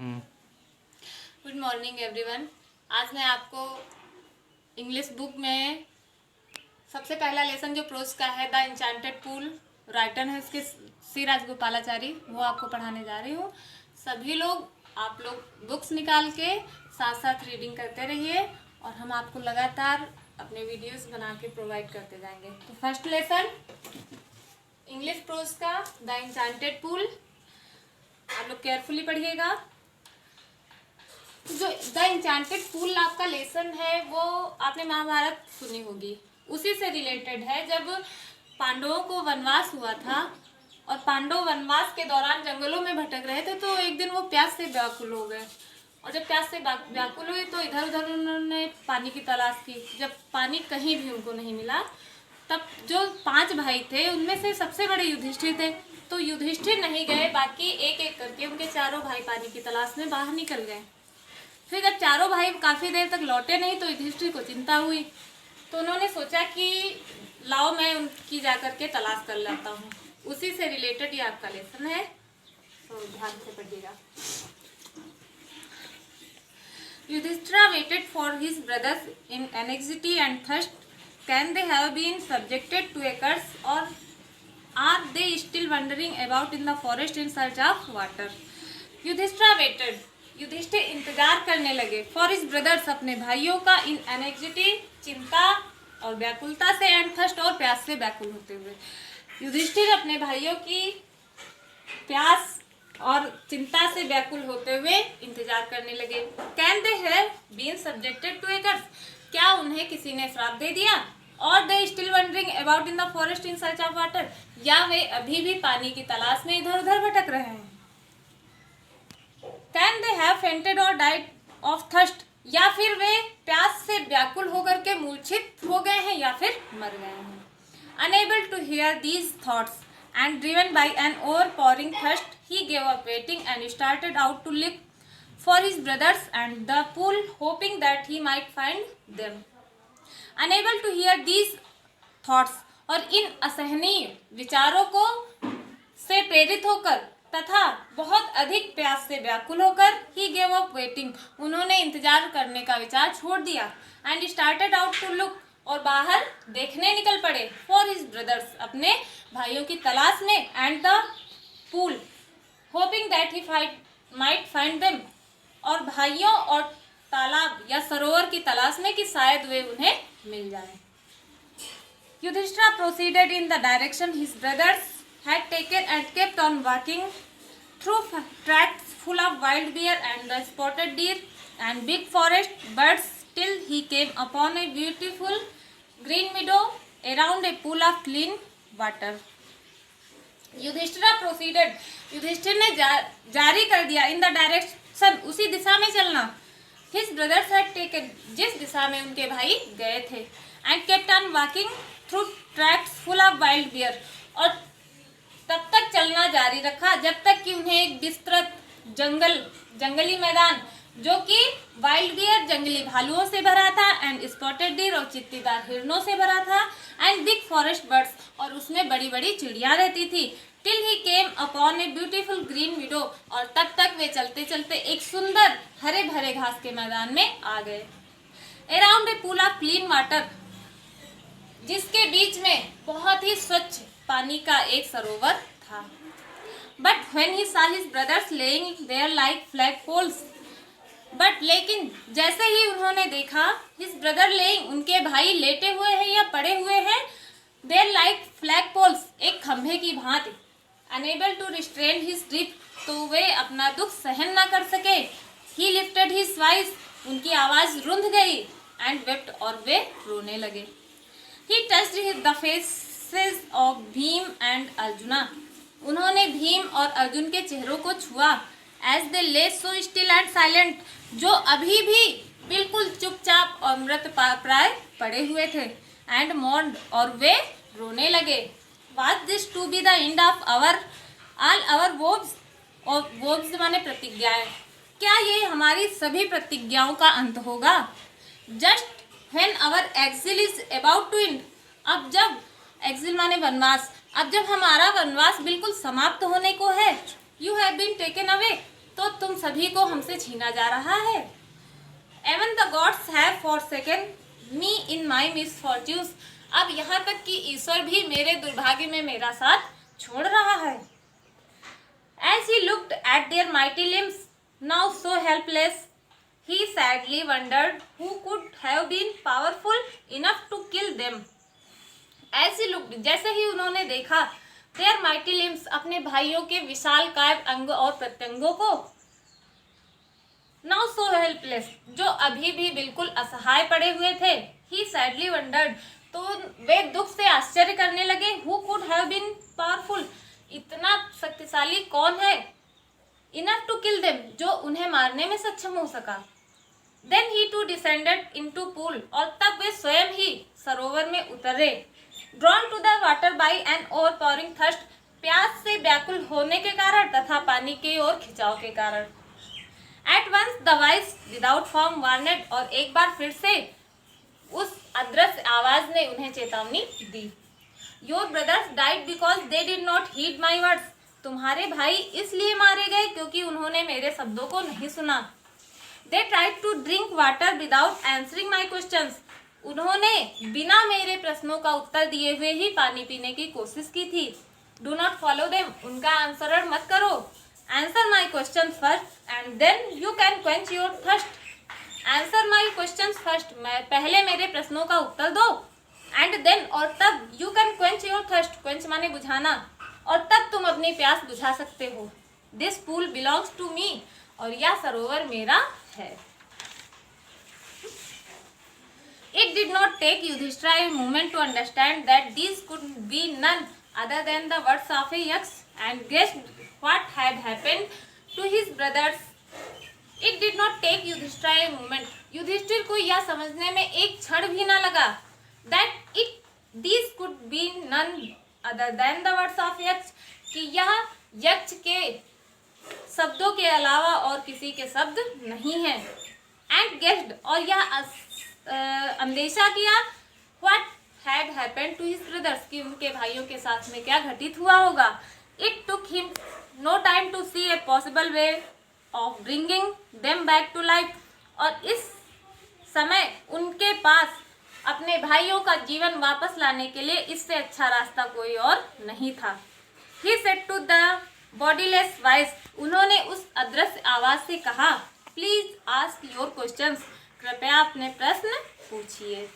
Good morning everyone. आज मैं आपको इंग्लिश बुक में सबसे पहला लेसन जो प्रोज का है, द एन्चेंटेड पूल, राइटर है इसके सी राजगोपालाचारी, वो आपको पढ़ाने जा रही हूँ। सभी लोग आप लोग बुक्स निकाल के साथ साथ रीडिंग करते रहिए और हम आपको लगातार अपने वीडियोस बना के प्रोवाइड करते जाएंगे। तो फर्स्ट लेसन इंग्लिश प्रोज का द एन्चेंटेड पूल, आप लोग केयरफुली पढ़िएगा। जो द एन्चेंटेड पूल आपका लेसन है वो आपने महाभारत सुनी होगी, उसी से रिलेटेड है। जब पांडवों को वनवास हुआ था और पांडव वनवास के दौरान जंगलों में भटक रहे थे, तो एक दिन वो प्यास से व्याकुल हो गए और जब प्यास से व्याकुल हुए तो इधर उधर उन्होंने पानी की तलाश की। जब पानी कहीं भी उनको नहीं मिला, तब जो 5 भाई थे उनमें से सबसे बड़े युधिष्ठिर थे। तो युधिष्ठिर नहीं गए, बाकी एक एक करके उनके चारों भाई पानी की तलाश में बाहर निकल गए। फिर जब चारों भाई काफी देर तक लौटे नहीं तो युधिष्ठिर को चिंता हुई, तो उन्होंने सोचा कि लाओ मैं उनकी जाकर के तलाश कर लेता हूँ। उसी से रिलेटेड ये आपका लेसन है, तो ध्यान से पढ़िएगा। Yudhishthir waited for his brothers in anxiety and thirst. Can they have been subjected to a curse, or are they still wandering about in the forest in search of water? Yudhishthir waited, Yudhishthir इंतजार करने लगे, for his brothers, अपने भाइयों का, इन anxiety, चिंता और व्याकुलता से, एंड थर्स्ट, और प्यास से व्याकुल होते हुए। युधिष्ठिर अपने भाइयों की प्यास और चिंता से व्याकुल होते हुए इंतजार करने लगे। Can they have been subjected to a curse, क्या उन्हें किसी ने श्राप दे दिया? और they still wandering about in the forest in search of water, या वे अभी भी पानी की तलाश में इधर उधर भटक रहे हैं। कैन दे हैव फेंटेड और डाइड ऑफ थर्स्ट, या फिर वे प्यास से व्याकुल होकर के मूर्छित हो गए हैं या फिर मर गए हैं। Unable to hear these thoughts and driven by an overpowering thirst, he gave up waiting and started out to look for his brothers and the pool, hoping that he might find them. Unable to hear these thoughts, और इन असहनीय विचारों को से प्रेरित होकर तथा बहुत अधिक प्यास से व्याकुल होकर he gave up waiting, उन्होंने इंतजार करने का विचार छोड़ दिया, and started out to look, और बाहर देखने निकल पड़े, फॉर हिज ब्रदर्स, अपने भाइयों की तलाश में, and the pool, hoping that he might find them, और भाइयों और तालाब या सरोवर की तलाश में कि शायद वे उन्हें मिल जाए। Yudhishthira proceeded in the direction his brothers had taken and kept on walking through tracks full of wild bear and the spotted deer and big forest birds till he came upon a beautiful green meadow around a pool of clean water. Yudhishthira proceeded, Yudhishthira ने जारी कर दिया, इन the direction, उसी दिशा में चलना, his brothers had taken, जिस दिशा में उनके भाई गए थे, and kept on walking through tracks full of wild bear, और तब तक चलना जारी रखा जब तक कि उन्हें एक विस्तृत जंगली मैदान, जो कि वाइल्ड बियर, जंगली भालुओं से भरा था, एंड स्पॉटेड डीर, और चित्तीदार हिरणों से भरा था, एंड बिग फॉरेस्ट बर्ड्स, और उसमें बड़ी बड़ी चिड़िया रहती थी, till he came upon a beautiful green मीडो, और तब तक वे चलते चलते एक सुंदर हरे भरे घास के मैदान में आ गए। Around a pool of clean water, जिसके बीच में बहुत ही स्वच्छ पानी का एक सरोवर था। But when he saw his brothers lying there like flag poles, but लेकिन जैसे ही उन्होंने देखा हिज ब्रदर लेइंग, उनके भाई लेटे हुए हैं या पड़े हुए हैं, देयर लाइक फ्लैग पोल्स, एक खंभे की भांति, unable to restrain his grip, तो वे अपना दुख सहन ना कर सके, ही लिफ्टेड हिज वॉइस, उनकी आवाज रुंध गई, एंड वेप्ट, और वे रोने लगे। ही touched the faces of Bhim and arjuna, उन्होंने भीम और अर्जुन के चेहरों को छुआ, एज दे ले सो स्टिल एंड साइलेंट, जो अभी भी बिल्कुल चुपचाप और मृत प्राय पड़े हुए थे, एंड मॉर्न्ड, और वे रोने लगे। Was this to be the end of our all our vows, और वोव्स माने प्रतिज्ञाएं, क्या ये हमारी सभी प्रतिज्ञाओं का अंत होगा? Just when our exile is about to end, अब जब एक्सिल माने वनवास, अब जब हमारा वनवास बिल्कुल समाप्त होने को है, you have been taken away, तो तुम सभी को हमसे छीना जा रहा है। Even the gods have forsaken me in my misfortunes. अब यहाँ तक कि ईश्वर भी मेरे दुर्भाग्य में मेरा साथ छोड़ रहा है। As he looked at their mighty limbs, now so helpless, he sadly wondered who could have been powerful enough to kill them. As he looked, जैसे ही उन्होंने देखा their mighty limbs, अपने भाइयों के विशालकाय अंग और प्रत्यंगों को, now so helpless, जो अभी भी बिल्कुल असहाय पड़े हुए थे, he sadly wondered, तो वे दुख से आश्चर्य करने लगे, who could have been powerful, इतना शक्तिशाली कौन है, enough to kill them, जो उन्हें मारने में सक्षम हो सका। Then he too descended into pool, और तब वे स्वयं ही सरोवर में उतरे। Drawn to the water by an overpowering thirst, प्यास से व्याकुल होने के कारण तथा पानी की ओर खिंचाव के कारण। At once the voice without form warned, और एक बार फिर से उस अदृश्य आवाज ने उन्हें चेतावनी दी। Your brothers died because they did not heed my words. तुम्हारे भाई इसलिए मारे गए क्योंकि उन्होंने मेरे शब्दों को नहीं सुना। They tried to drink water without answering my questions. उन्होंने बिना मेरे प्रश्नों का उत्तर दिए हुए ही पानी पीने की कोशिश की थी। Do not follow them. उनका अनुसरण मत करो। Answer my questions first and then you can quench your thirst. Answer my questions first. मैं पहले मेरे प्रश्नों का उत्तर दो। And then, और तब you can quench your thirst. quench माने बुझाना, और तब तुम अपनी प्यास बुझा सकते हो। This pool belongs to me. और यह सरोवर मेरा है। It did not take Yudhishthira a moment to understand that these could be none other than the words of a yaks, and guessed what had happened to his brothers. It did not take Yudhishthira a moment. Yudhishthir को यह समझने में एक क्षण भी न लगा that these could be none other than the words of yaks, कि यह यक्ष के शब्दों के अलावा और किसी के शब्द नहीं हैं। And guessed, और यह अंदेशा किया what had happened to his brothers, कि उनके भाइयों के साथ में क्या घटित हुआ होगा। It took him no time to see a possible way of bringing them back to life, और इस समय उनके पास अपने भाइयों का जीवन वापस लाने के लिए इससे अच्छा रास्ता कोई और नहीं था। He said to the bodiless voice, उन्होंने उस अदृश्य आवाज से कहा, प्लीज आस्क योर क्वेश्चंस, कृपया अपने प्रश्न पूछिए।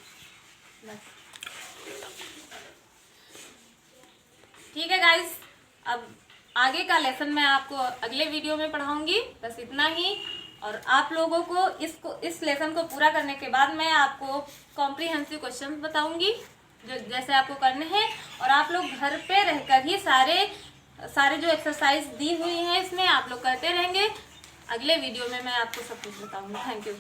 ठीक है गाइस, अब आगे का लेसन मैं आपको अगले वीडियो में पढ़ाऊंगी। बस इतना ही, और आप लोगों को इस लेसन को पूरा करने के बाद मैं आपको कॉम्प्रिहेंसिव क्वेश्चंस बताऊंगी जो जैसे आपको करने हैं, और आप लोग घर पे रहकर ही सारे जो एक्सरसाइज दी हुई हैं इसमें आप लोग करते रहेंगे। अगले वीडियो में मैं आपको सब कुछ बताऊंगी। Thank you.